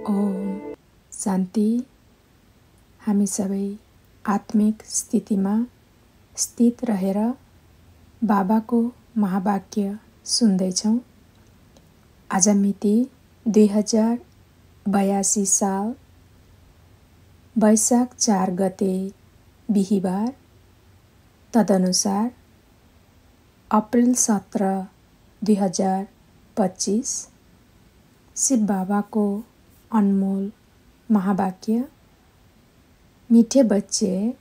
ओम शान्ति। हामी सबै आत्मिक स्थितिमा स्थित रहेर बाबाको महावाक्य सुन्दैछौँ। आज मिति 2082 साल वैशाख 4 गते बिहिबार, तदनुसार अप्रिल 17, 2025 शिव बाबाको अनमोल महावाक्य। मिठे बच्चे,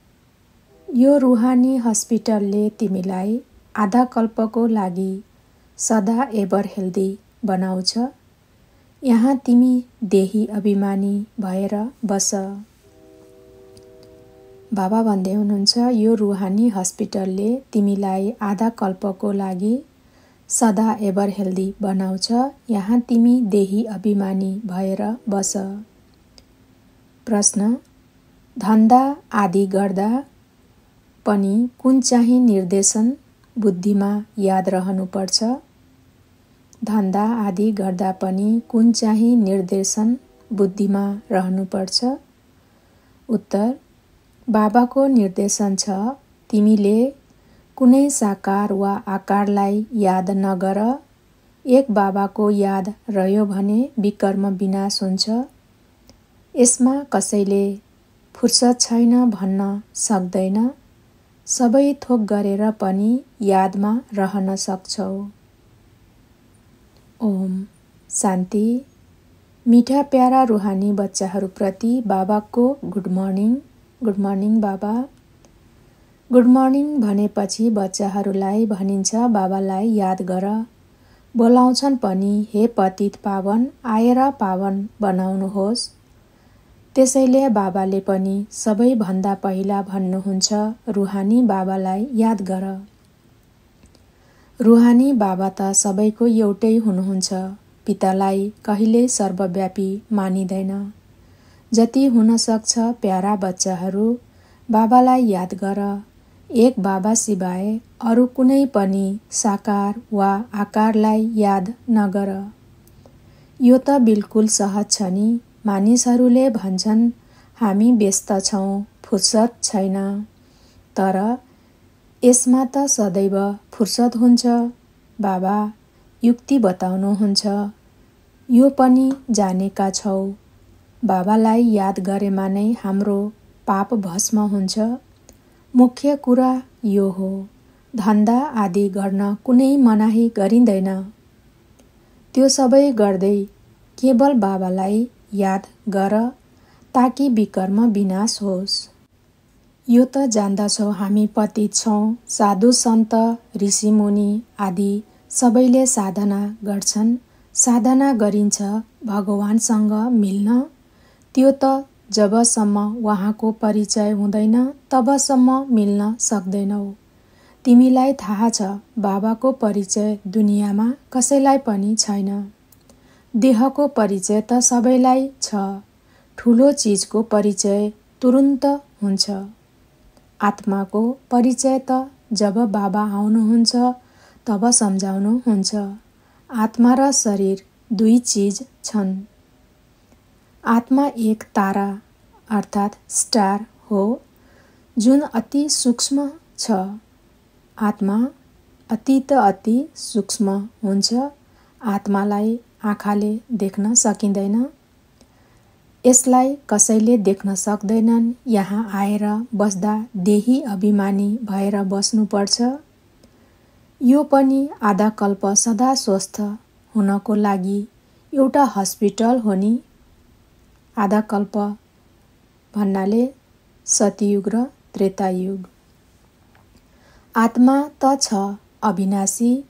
यो रुहानी हस्पिटलले तिमीलाई आधा कल्पको लागि सदा एभर हेल्दी बनाउँछ। यहाँ तिमी देही अभिमानी भएर बस। बाबा भन्दै हुनुहुन्छ, यो रुहानी हस्पिटलले तिमीलाई आधा कल्पको लागि सदा एभर हेल्दी बनाउँछ। यहाँ तिमी देही अभिमानी भएर बस। प्रश्न: धन्दा आदि गर्दा पनि कुन चाहिँ निर्देशन बुद्धिमा याद रहनुपर्छ? धन्दा आदि गर्दा पनि कुन चाहिँ निर्देशन बुद्धिमा रहनुपर्छ? उत्तर: बाबाको निर्देशन छ, तिमीले कुनै साकार वा आकारलाई याद नगर। एक बाबाको याद रह्यो भने विकर्म विनाश हुन्छ। यसमा कसैले फुर्सद छैन भन्न सक्दैन। सबै थोक गरेर पनि यादमा रहन सक्छौ। ओम शान्ति। मिठा प्यारा रुहानी बच्चाहरूप्रति बाबाको गुड मर्निङ। गुड मर्निङ बाबा। गुड मर्निङ भनेपछि बच्चाहरूलाई भनिन्छ, बाबालाई याद गर। बोलाउँछन् पनि, हे पतित पावन, आएर पावन बनाउनुहोस्। त्यसैले बाबाले पनि सबैभन्दा पहिला भन्नुहुन्छ, रुहानी बाबालाई याद गर। रुहानी बाबा त सबैको एउटै हुनुहुन्छ। पितालाई कहिल्यै सर्वव्यापी मानिँदैन। जति हुन सक्छ प्यारा बच्चाहरू, बाबालाई याद गर। एक बाबा सिवाय अरू कुनै पनि साकार वा आकारलाई याद नगर। यो त बिल्कुल सहज छ नि। मानिसहरूले भन्छन्, हामी व्यस्त छौँ, फुर्सद छैन। तर यसमा त सदैव फुर्सद हुन्छ। बाबा युक्ति बताउनुहुन्छ। यो पनि जानेका छौ, बाबालाई याद गरेमा नै हाम्रो पाप भस्म हुन्छ। मुख्य कुरा यो हो, धन्दा आदि गर्न कुनै मनाही गरिँदैन। त्यो सबै गर्दै केवल बाबालाई याद गर, ताकि विकर्म विनाश होस्। यो त जान्दछौ हामी पतित छौँ। साधु सन्त ऋषिमुनि आदि सबैले साधना गर्छन्। साधना गरिन्छ भगवानसँग मिल्न। त्यो त जबसम्म उहाँको परिचय हुँदैन तबसम्म मिल्न सक्दैनौ। तिमीलाई थाहा छ, बाबाको परिचय दुनियाँमा कसैलाई पनि छैन। देहको परिचय त सबैलाई छ। ठुलो चिजको परिचय तुरुन्त हुन्छ। आत्माको परिचय त जब बाबा आउनुहुन्छ तब सम्झाउनुहुन्छ। आत्मा र शरीर दुई चिज छन्। आत्मा एक तारा अर्थात् स्टार हो, जुन अति सूक्ष्म छ। आत्मा अति त अति सूक्ष्म हुन्छ। आत्मालाई आँखाले देख्न सकिँदैन। यसलाई कसैले देख्न सक्दैनन्। यहाँ आएर बस्दा देही अभिमानी भएर बस्नुपर्छ। यो पनि आधा कल्प सदा स्वस्थ हुनको लागि एउटा हस्पिटल हो नि। आधा कल्प भन्नाले सतयुग र त्रेतायुग। आत्मा त छ अविनाशी,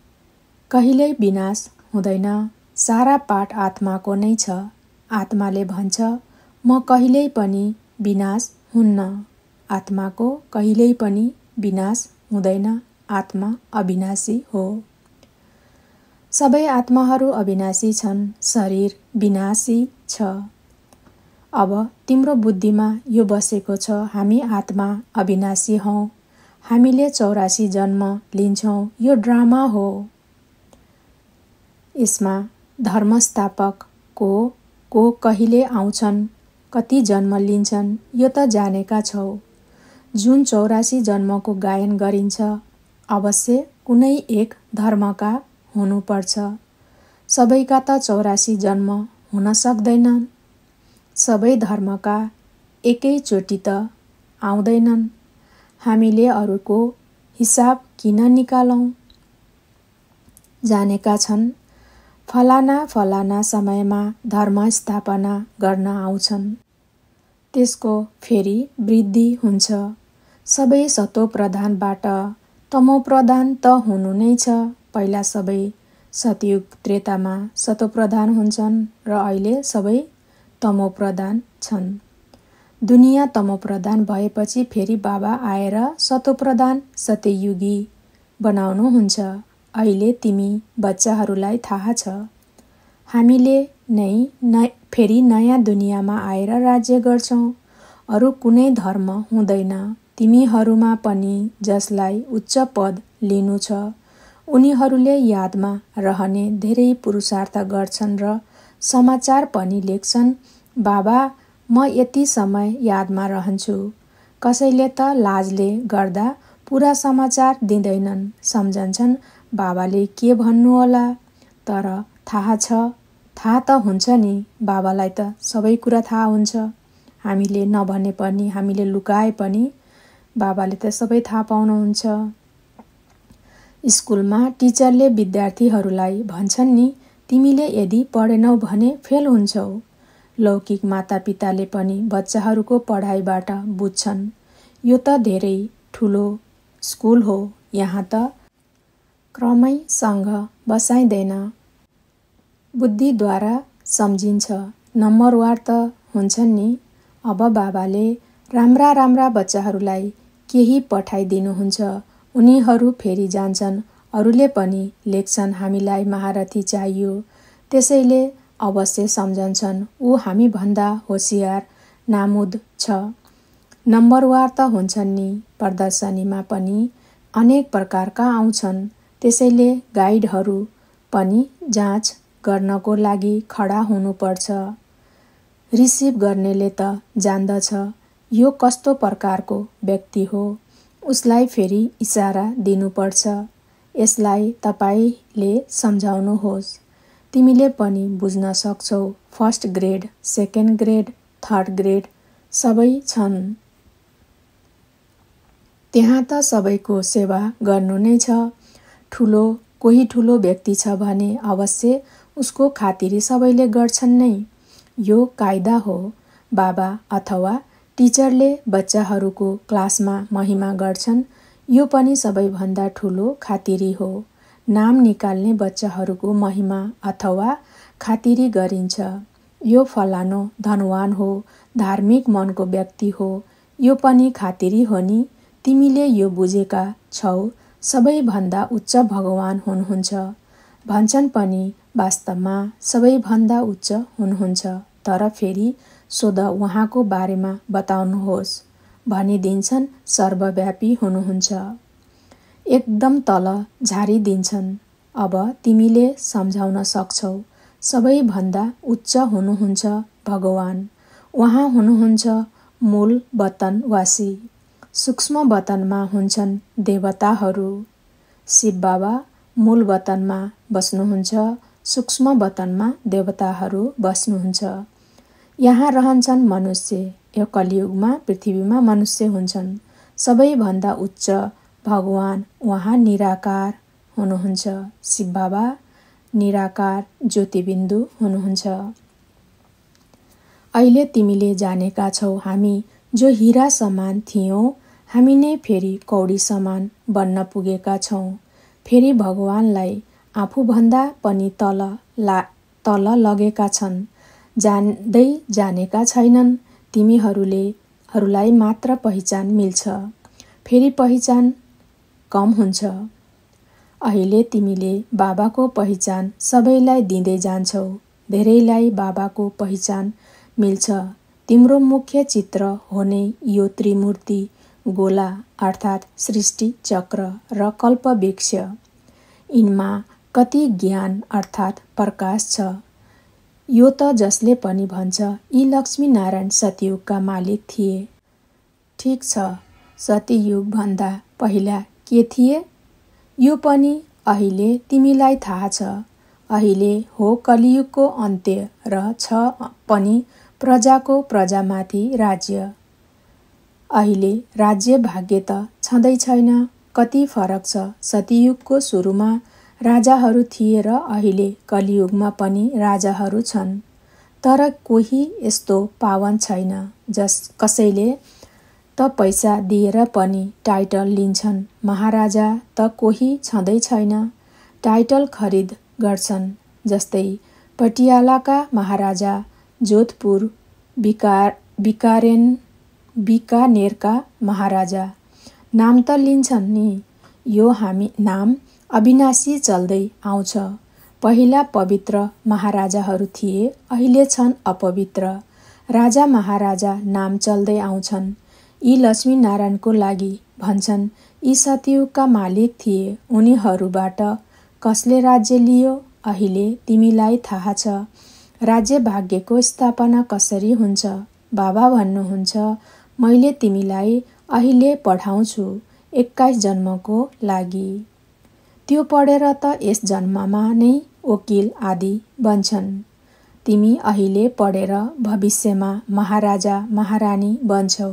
कहिल्यै विनाश हुँदैन। सारा पाठ आत्माको नै छ। आत्माले भन्छ, म कहिल्यै पनि विनाश हुन्न। आत्माको कहिल्यै पनि विनाश हुँदैन। आत्मा अविनाशी हो। सबै आत्माहरू अविनाशी छन्। शरीर विनाशी छ। अब तिम्रो बुद्धिमा यो बसेको छ, हामी आत्मा अविनाशी हौँ। हामीले 84 जन्म लिन्छौँ। यो ड्रामा हो। यसमा धर्मस्थापकको को कहिले आउँछन्, कति जन्म लिन्छन् यो त जानेका छौ। जुन 84 जन्मको गायन गरिन्छ, अवश्य कुनै एक धर्मका हुनुपर्छ। सबैका त 84 जन्म हुन सक्दैनन्। सबै धर्मका एकैचोटि त आउँदैनन्। हामीले अरूको हिसाब किन निकालौं? जानेका छन् फलाना फलाना समयमा धर्म स्थापना गर्न आउँछन्। त्यसको फेरि वृद्धि हुन्छ। सबै सतोप्रधानबाट तमोप्रधान त हुनु नै छ। पहिला सबै सतयुग त्रेतामा सतोप्रधान हुन्छन् र अहिले सबै तमोप्रधान छन्। दुनियाँ तमोप्रधान भएपछि फेरि बाबा आएर सतोप्रधान सत्ययुगी बनाउनुहुन्छ। अहिले तिमी बच्चाहरूलाई थाहा छ, हामीले नै फेरि नयाँ दुनियाँमा आएर राज्य गर्छौं। अरू कुनै धर्म हुँदैन। तिमीहरूमा पनि जसलाई उच्च पद लिनु छ, उनीहरूले यादमा रहने धेरै पुरुषार्थ गर्छन् र समाचार पनि लेख्छन्, बाबा म यति समय यादमा रहन्छु। कसैले त लाजले गर्दा पुरा समाचार दिँदैनन्। सम्झन्छन् बाबाले के भन्नु होला। तर थाहा त हुन्छ नि, बाबालाई त सबै कुरा थाहा हुन्छ। हामीले नभने पनि, हामीले लुकाए पनि बाबाले त सबै थाहा पाउनुहुन्छ। स्कुलमा टिचरले विद्यार्थीहरूलाई भन्छन् नि, तिमीले यदि पढेनौ भने फेल हुन्छौ। लौकिक मातापिताले पनि बच्चाहरूको पढाइबाट बुझ्छन्। यो त धेरै ठुलो स्कुल हो, यहाँ त क्रमैसँग बसाइँदैन, बुद्धिद्वारा सम्झिन्छ। नम्बरवार त हुन्छन् नि। अब बाबाले राम्रा राम्रा बच्चाहरूलाई केही पठाइदिनुहुन्छ। उनीहरू फेरि जान्छन्। अरूले पनि लेख्छन् हामीलाई महारथी चाहियो। त्यसैले अवश्य सम्झन्छन् ऊ हामीभन्दा होसियार नामुद छ। नम्बरवार त हुन्छन् नि। प्रदर्शनीमा पनि अनेक प्रकारका आउँछन्। त्यसैले गाइडहरू पनि जाँच गर्नको लागि खडा हुनुपर्छ। रिसिभ गर्नेले त जान्दछ यो कस्तो प्रकारको व्यक्ति हो, उसलाई फेरि इसारा दिनुपर्छ। यसलाई तपाईले सम्झाउनुहोस्। तिमीले पनि बुझ्न सक्छौ। First grade, second grade, third grade सबै छन्। त्यहाँ त सबैको सेवा गर्नु नै छ। कोही ठुलो व्यक्ति छ भने अवश्य उसको खातिरी सबैले गर्छन् नै। यो कायदा हो। बाबा अथवा टिचरले बच्चाहरूको क्लासमा महिमा गर्छन्, यो पनि सबैभन्दा ठुलो खातिरी हो। नाम निकाल्ने बच्चाहरूको महिमा अथवा खातिरी गरिन्छ। यो फलानो धनवान हो, धार्मिक मनको व्यक्ति हो, यो पनि खातिरी हो नि। तिमीले यो बुझेका छौ सबैभन्दा उच्च भगवान हुनुहुन्छ। भन्छन् पनि वास्तवमा सबैभन्दा उच्च हुनुहुन्छ। तर फेरि सोध उहाँको बारेमा बताउनुहोस्। भनिदिन्छन् सर्वव्यापी हुनुहुन्छ। एकदम तल झारिदिन्छन्। अब तिमीले सम्झाउन सक्छौ सबैभन्दा उच्च हुनुहुन्छ भगवान। उहाँ हुनुहुन्छ मूल वतनवासी। सूक्ष्म वतनमा हुन्छन् देवताहरू। शिव बाबा मूल वतनमा बस्नुहुन्छ, सूक्ष्म वतनमा देवताहरू बस्नुहुन्छ। यहाँ रहन्छन् मनुष्य। यो कलियुगमा पृथ्वीमा मनुष्य हुन्छन्। सबैभन्दा उच्च भगवान उहाँ निराकार हुनुहुन्छ। शिव बाबा निराकार ज्योतिबिन्दु हुनुहुन्छ। अहिले तिमीले जानेका छौ हामी जो हीरा समान थियौं, हामी नै फेरि कौडी समान बन्न पुगेका छौं। फेरि भगवानलाई आफूभन्दा पनि तल लगेका छन्। जान्दै जानेका छैनन्। तिमीहरूलाई मात्र पहिचान मिल्छ, फेरि पहिचान कम हुन्छ। अहिले तिमीले बाबाको पहिचान सबैलाई दिँदै जान्छौ। धेरैलाई बाबाको पहिचान मिल्छ। तिम्रो मुख्य चित्र हो नै यो त्रिमूर्ति गोला अर्थात् सृष्टि चक्र र कल्पवृक्ष। यिनमा कति ज्ञान अर्थात् प्रकाश छ। यो त जसले पनि भन्छ यी लक्ष्मीनारायण सतयुगका मालिक थिए। ठिक छ, सतयुग भन्दा पहिला के थिए? यो पनि अहिले तिमीलाई थाहा छ। अहिले हो कलियुगको अन्त्य र छ पनि प्रजाको प्रजामाथि राज्य। अहिले राज्य भाग्य त छँदै छैन। कति फरक छ। सतयुगको सुरुमा राजाहरू थिए र अहिले कलियुगमा पनि राजाहरू छन्। तर कोही यस्तो पावन छैन कसैले त पैसा दिएर पनि टाइटल लिन्छन्। महाराजा त कोही छँदै छैन। टाइटल खरिद गर्छन्। जस्तै पटियालाका महाराजा, जोधपुर, बिकानेरका महाराजा नाम त लिन्छन् नि। यो हामी नाम अविनाशी चल्दै आउँछ। पहिला पवित्र महाराजाहरू थिए, अहिले छन् अपवित्र। राजा महाराजा नाम चल्दै आउँछन्। यी लक्ष्मीनारायणको लागि भन्छन् यी सतयुगका मालिक थिए। उनीहरूबाट कसले राज्य लियो? अहिले तिमीलाई थाहा छ। राज्य भाग्यको स्थापना कसरी हुन्छ? बाबा भन्नुहुन्छ, मैले तिमीलाई अहिले पढाउँछु 21 जन्मको लागि। त्यो पढेर त यस जन्ममा नै वकिल आदि बन्छन्। तिमी अहिले पढेर भविष्यमा महाराजा महारानी बन्छौ।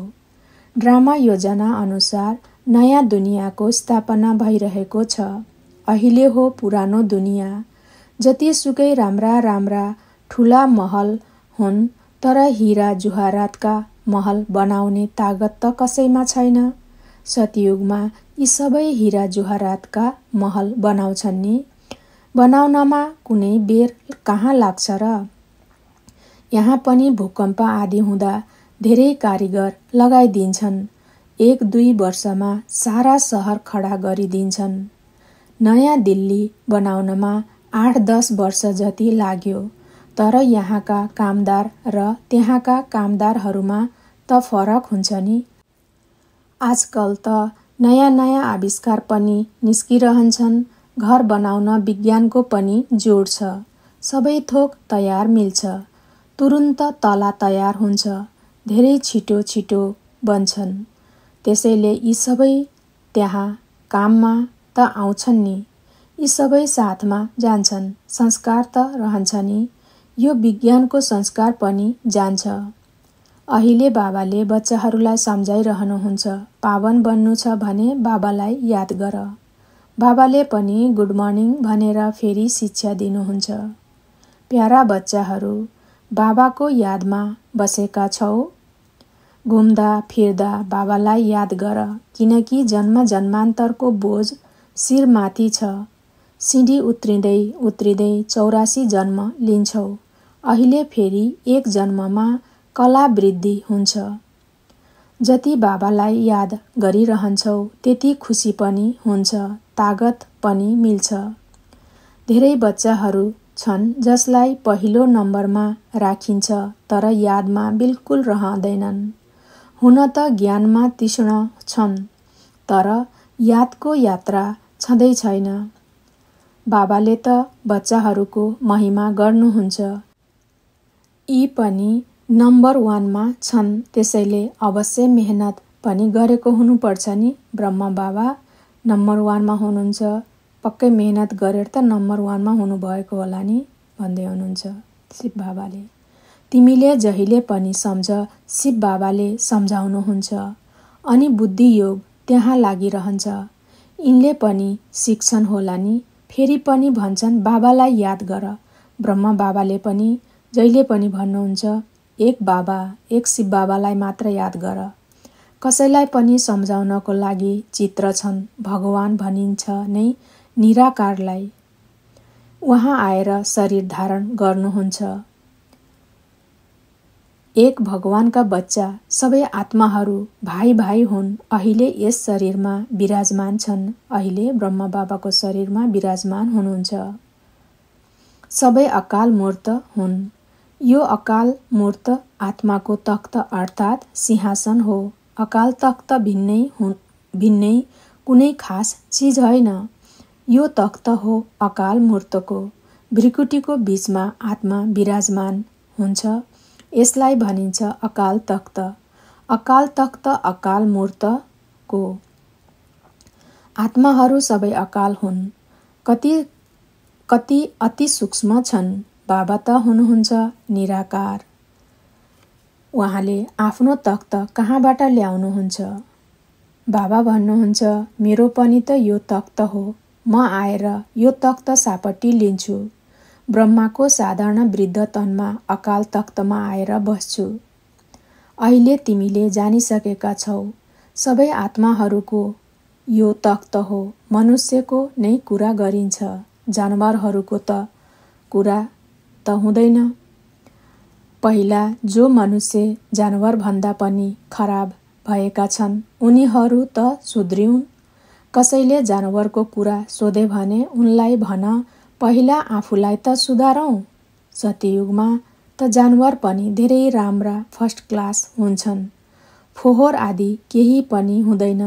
ड्रामा योजना अनुसार नयाँ दुनियाँको स्थापना भइरहेको छ। अहिले हो पुरानो दुनियाँ। जतिसुकै राम्रा राम्रा ठुला महल हुन्, तर हिरा जुहारातका महल बनाउने तागत त कसैमा छैन। सतयुगमा यी सबै हिरा जुहारातका महल बनाउँछन् नि। बनाउनमा कुनै बेर कहाँ लाग्छ र? यहाँ पनि भूकम्प आदि हुँदा धेरै कारिगर लगाइदिन्छन्। 1-2 वर्षमा सारा सहर खडा गरिदिन्छन्। नयाँ दिल्ली बनाउनमा 8-10 वर्ष जति लाग्यो। तर यहाँका कामदार र त्यहाँका कामदारहरूमा त फरक हुन्छ नि। आजकल त नयाँ नयाँ आविष्कार पनि निस्किरहन्छन्। घर बनाउन विज्ञानको पनि जोड छ। सबै थोक तयार मिल्छ। तुरुन्त तला तयार हुन्छ। धेरै छिटो छिटो बन्छन्। त्यसैले यी सबै त्यहाँ काममा त आउँछन् नि। यी सबै साथमा जान्छन्। संस्कार त रहन्छ नि। यो विज्ञानको संस्कार पनि जान्छ। अहिले बाबाले बच्चाहरूलाई सम्झाइरहनुहुन्छ, पावन बन्नु छ भने बाबालाई याद गर। बाबाले पनि गुड मर्निङ भनेर फेरि शिक्षा दिनुहुन्छ। प्यारा बच्चाहरू, बाबाको यादमा बसेका छौ? घुम्दा फिर्दा बाबालाई याद गर, किनकि जन्म जन्मान्तरको बोझ शिरमाथि छ। सिँढी उत्रिँदै उत्रिँदै 84 जन्म लिन्छौ। अहिले फेरि 1 जन्ममा कला वृद्धि हुन्छ। जति बाबालाई याद गरिरहन्छौ त्यति खुसी पनि हुन्छ, तागत पनि मिल्छ। धेरै बच्चाहरू छन् जसलाई पहिलो नम्बरमा राखिन्छ तर यादमा बिल्कुल रहँदैनन्। हुन त ज्ञानमा तीक्ष्ण छन्, तर यादको यात्रा छँदै छैन। बाबाले त बच्चाहरूको महिमा गर्नुहुन्छ। यी पनि नम्बर 1 मा छन्, त्यसैले अवश्य मेहनत पनि गरेको हुनुपर्छ नि। ब्रह्म बाबा नम्बर 1 मा हुनुहुन्छ, पक्कै मेहनत गरेर त नम्बर 1 मा हुनुभएको होला नि भन्दै हुनुहुन्छ शिव बाबाले। तिमीले जहिले पनि सम्झ, शिव बाबाले सम्झाउनुहुन्छ। अनि बुद्धि योग त्यहाँ लागिरहन्छ। यिनले पनि सिक्छन् होला नि। फेरि पनि भन्छन् बाबालाई याद गर। ब्रह्म बाबाले पनि जहिले पनि भन्नुहुन्छ, एक बाबा, एक शिव बाबालाई मात्र याद गर। कसैलाई पनि सम्झाउनको लागि चित्र छन्। भगवान भनिन्छ नै निराकारलाई। उहाँ आएर शरीर धारण गर्नुहुन्छ। एक भगवानका बच्चा, सबै आत्माहरू भाइ भाइ हुन्। अहिले यस शरीरमा विराजमान छन्। अहिले ब्रह्म बाबाको शरीरमा विराजमान हुनुहुन्छ। सबै अकाल मूर्त हुन्। यो अकाल मूर्त आत्माको तख्त अर्थात् सिंहासन हो। अकाल तख्त भिन्नै कुनै खास चिज होइन। यो तख्त हो अकाल मूर्तको। भृकुटीको बीचमा आत्मा विराजमान हुन्छ। यसलाई भनिन्छ अकाल तख्त। अकाल तख्त अकाल मूर्तको। आत्माहरू सबै अकाल हुन्। कति अति सूक्ष्म छन्। बाबा त हुनुहुन्छ निराकार। उहाँले आफ्नो तख्त कहाँबाट ल्याउनुहुन्छ? बाबा भन्नुहुन्छ, मेरो पनि त यो तख्त हो। म आएर यो तख्त सापट्टि लिन्छु। ब्रह्माको साधारण वृद्ध तनमा अकाल तख्तमा आएर बस्छु। अहिले तिमीले जानिसकेका छौ, सबै आत्माहरूको यो तख्त हो। मनुष्यको नै कुरा गरिन्छ, जानवरहरूको त कुरा त हुँदैन। पहिला जो मनुष्य जानवरभन्दा पनि खराब भएका छन्, उनीहरू त सुध्रिउन्। कसैले जानवरको कुरा सोधे भने उनलाई भन, पहिला आफूलाई त सुधारौँ। सत्ययुगमा त जानवर पनि धेरै राम्रा फर्स्ट क्लास हुन्छन्। फोहोर आदि केही पनि हुँदैन।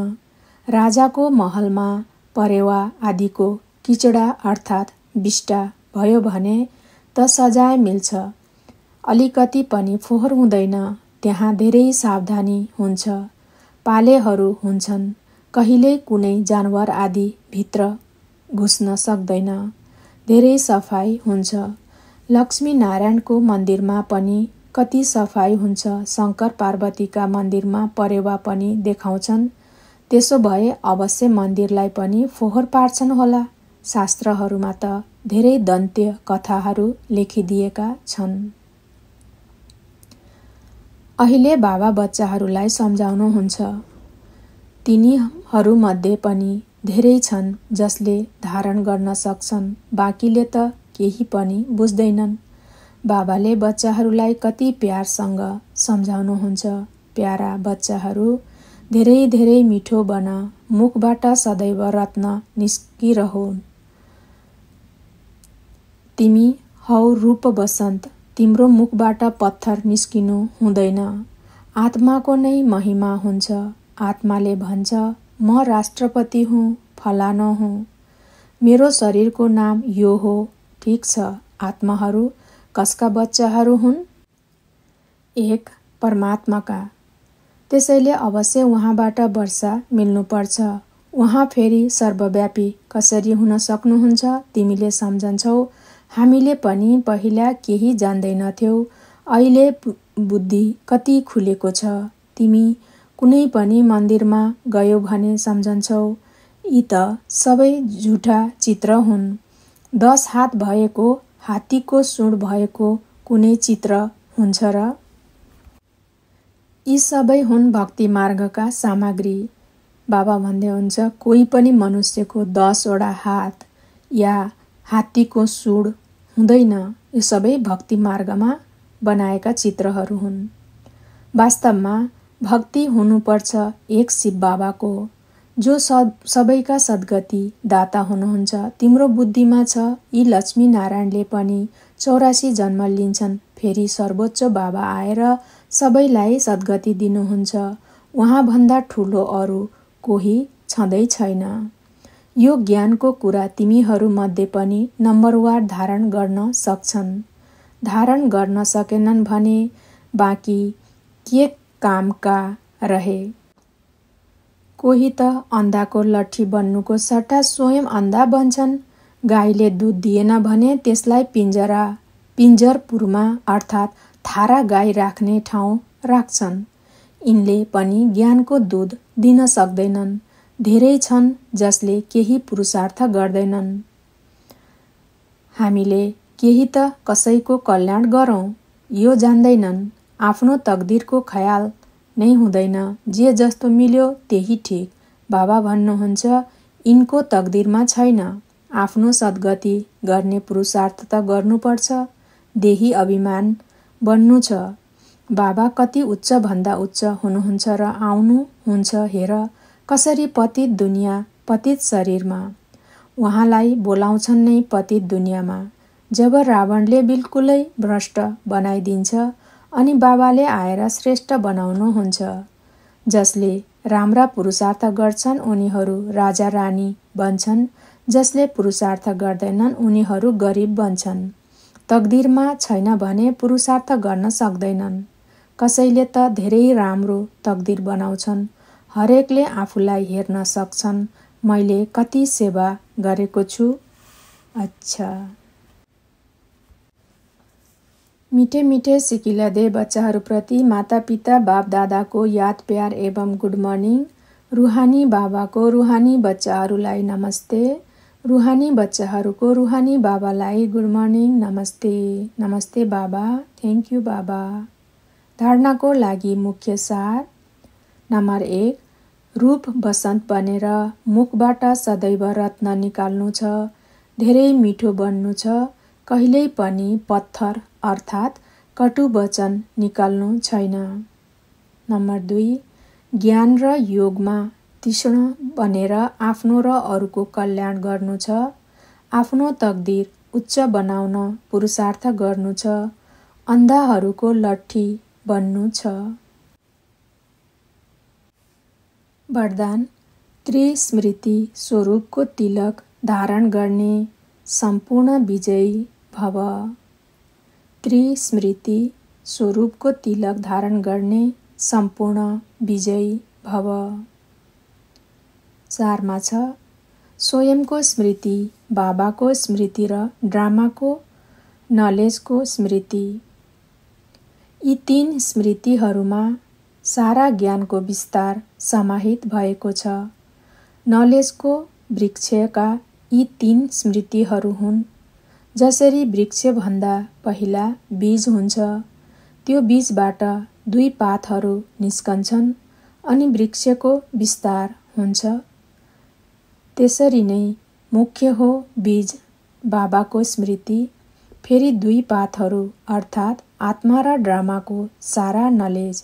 राजाको महलमा परेवा आदिको किचडा अर्थात् विष्टा भयो भने त सजाय मिल्छ। अलिकति पनि फोहोर हुँदैन। त्यहाँ धेरै सावधानी हुन्छ। पालेहरू हुन्छन्। कहिल्यै कुनै जानवर आदि भित्र घुस्न सक्दैन। धेरै सफाई हुन्छ। लक्ष्मी नारायणको मन्दिरमा पनि कति सफाई हुन्छ। शङ्कर पार्वतीका मन्दिरमा परेवा पनि देखाउँछन्। त्यसो भए अवश्य मन्दिरलाई पनि फोहोर पार्छन् होला। शास्त्रहरूमा त धेरै दन्त्य कथाहरू लेखिदिएका छन्। अहिले बाबा बच्चाहरूलाई सम्झाउनुहुन्छ। तिनीहरूमध्ये पनि धेरै छन् जसले धारण गर्न सक्छन्, बाँकीले त केही पनि बुझ्दैनन्। बाबाले बच्चाहरूलाई कति प्यारसँग सम्झाउनुहुन्छ। प्यारा बच्चाहरू, धेरै धेरै मिठो बन, मुखबाट सदैव रत्न निस्किरहन्। तिमी हौ रूप बसन्त, तिम्रो मुखबाट पत्थर निस्किनु हुँदैन। आत्माको नै महिमा हुन्छ। आत्माले भन्छ, म राष्ट्रपति हुँ, फलानो हुँ। मेरो शरीरको नाम यो हो। ठिक छ, आत्माहरू कसका बच्चाहरू हुन्? एक परमात्माका। त्यसैले अवश्य उहाँबाट वर्षा मिल्नुपर्छ। उहाँ फेरि सर्वव्यापी कसरी हुन सक्नुहुन्छ? तिमीले सम्झन्छौ, हामीले पनि पहिला केही जान्दैनथ्यौ। अहिले बुद्धि कति खुलेको छ। तिमी कुनै पनि मन्दिरमा गयौ भने सम्झन्छौ, यी त सबै झुठा चित्र हुन्। 10 हात भएको हात्तीको सुँड भएको कुनै चित्र हुन्छ र? यी सबै हुन् भक्ति मार्गका सामग्री। बाबा भन्दै हुन्छ, कोही पनि मनुष्यको 10 वटा हात या हात्तीको सुँड हुँदैन। यो सबै भक्ति मार्गमा बनाएका चित्रहरू हुन्। वास्तवमा भक्ति हुनुपर्छ एक शिव बाबाको, जो सबैका सद्गति दाता हुनुहुन्छ। तिम्रो बुद्धिमा छ, यी लक्ष्मी नारायणले पनि 84 जन्म लिन्छन्, फेरि सर्वोच्च बाबा आएर सबैलाई सद्गति दिनुहुन्छ। उहाँभन्दा ठुलो अरू कोही छँदै छैन। यो ज्ञानको कुरा तिमीहरूमध्ये पनि नम्बरवार धारण गर्न सक्छन्। धारण गर्न सकेनन् भने बाँकी के कामका रहे? कोही त अन्धाको लट्ठी बन्नुको सट्टा स्वयं अन्धा बन्छन्। गाईले दुध दिएन भने त्यसलाई पिञ्जरपुरमा अर्थात् थारा गाई राख्ने ठाउँ राख्छन्। यिनले पनि ज्ञानको दुध दिन सक्दैनन्। धेरै छन् जसले केही पुरुषार्थ गर्दैनन्। हामीले केही त कसैको कल्याण गरौँ, यो जान्दैनन्। आफ्नो तकदिरको ख्याल नै हुँदैन। जे जस्तो मिल्यो त्यही ठिक। बाबा भन्नुहुन्छ, यिनको तकदिरमा छैन। आफ्नो सद्गति गर्ने पुरुषार्थ त गर्नुपर्छ। देही अभिमान बन्नु छ। बाबा कति उच्च भन्दा उच्च हुनुहुन्छ र आउनु हुन्छ हेर, कसरी पतित दुनियाँ पतित शरीरमा। उहाँलाई बोलाउँछन् नै पतित दुनियाँमा। जब रावणले बिल्कुलै भ्रष्ट बनाइदिन्छ अनि बाबाले आएर श्रेष्ठ बनाउनुहुन्छ। जसले राम्रा पुरुषार्थ गर्छन् उनीहरू राजा रानी बन्छन्। जसले पुरुषार्थ गर्दैनन् उनीहरू गरिब बन्छन्। तकदिरमा छैन भने पुरुषार्थ गर्न सक्दैनन्। कसैले त धेरै राम्रो तकदिर बनाउँछन्। हरेकले आफूलाई हेर्न सक्छन् मैले कति सेवा गरेको छु। अच्छा। मिठे मिठे सिकिला दे बच्चाहरूप्रति मातापिता बाप दादाको याद प्यार एवं गुड मर्निङ। रुहानी बाबाको रुहानी बच्चाहरूलाई नमस्ते। रुहानी बच्चाहरूको रुहानी बाबालाई गुड मर्निङ नमस्ते। नमस्ते बाबा। थ्याङ्क यू बाबा। धारणाको लागि मुख्य सार। नम्बर 1, रूप बसन्त बनेर मुखबाट सदैव रत्न निकाल्नु छ। धेरै मिठो बन्नु छ। कहिल्यै पनि पत्थर अर्थात् कटु वचन निकाल्नु छैन। नम्बर 2, ज्ञान र योगमा तीक्ष्ण बनेर आफ्नो र अरूको कल्याण गर्नु छ। आफ्नो तकदिर उच्च बनाउन पुरुषार्थ गर्नु छ। अन्धाहरूको लट्ठी बन्नु छ। वरदान। त्रिस्मृति स्वरूपको तिलक धारण गर्ने सम्पूर्ण विजयी भव। त्रिस्मृति स्वरूपको तिलक धारण गर्ने सम्पूर्ण विजयी भव। सारमा छ स्वयंको स्मृति, बाबाको स्मृति र ड्रामाको नलेजको स्मृति। यी 3 स्मृतिहरूमा सारा ज्ञानको विस्तार समाहित भएको छ। नलेजको वृक्षका यी 3 स्मृतिहरू हुन्। जसरी वृक्षभन्दा पहिला बीज हुन्छ, त्यो बीजबाट 2 पातहरू निस्कन्छन् अनि वृक्षको विस्तार हुन्छ। त्यसरी नै मुख्य हो बीज बाबाको स्मृति, फेरि 2 पातहरू अर्थात् आत्मा र ड्रामाको सारा नलेज।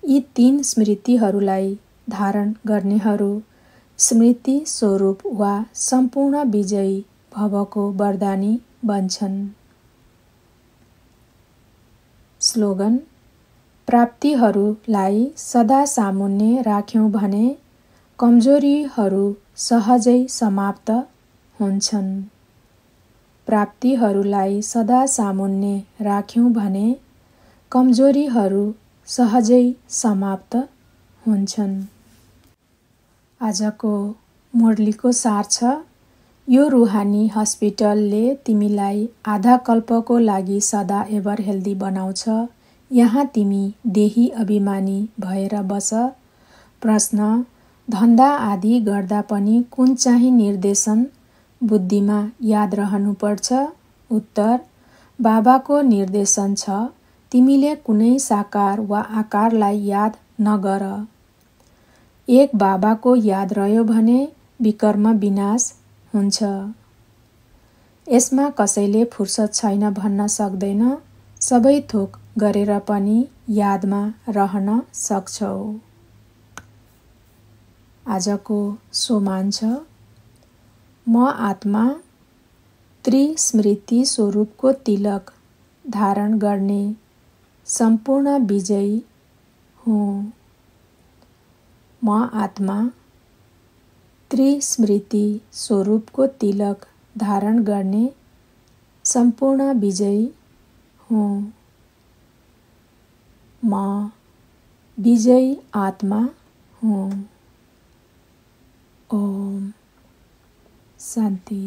यी 3 स्मृतिहरूलाई धारण गर्नेहरू स्मृति स्वरूप वा सम्पूर्ण विजयी भवको वरदानी बन्छन्। स्लोगन। प्राप्तिहरूलाई सदा सामुन्ने राख्यौं भने कमजोरीहरू सहजै समाप्त हुन्छन्। प्राप्तिहरूलाई सदा सामुन्ने राख्यौं भने कमजोरीहरू सहजै समाप्त हुन्छन्। आजको मुरलीको सार छ। यो रुहानी हस्पिटलले तिमीलाई आधा कल्पको लागि सदा एभर हेल्दी बनाउँछ। यहाँ तिमी देही अभिमानी भएर बस। प्रश्न। धन्दा आदि गर्दा पनि कुन चाहिँ निर्देशन बुद्धिमा याद रहनुपर्छ? उत्तर। बाबाको निर्देशन छ तिमीले कुनै साकार वा आकारलाई याद नगर। एक बाबाको याद रह्यो भने विकर्म विनाश हुन्छ। यसमा कसैले फुर्सद छैन भन्न सक्दैन। सबै थोक गरेर पनि यादमा रहन सक्छौ। आजको सोमान छ। म आत्मा त्रिस्मृति स्वरूपको तिलक धारण गर्ने सम्पूर्ण विजयी हुँ। म आत्मा त्रिस्मृति स्वरूपको तिलक धारण गर्ने सम्पूर्ण विजयी हुँ। म विजयी आत्मा हुँ। ओम शान्ति।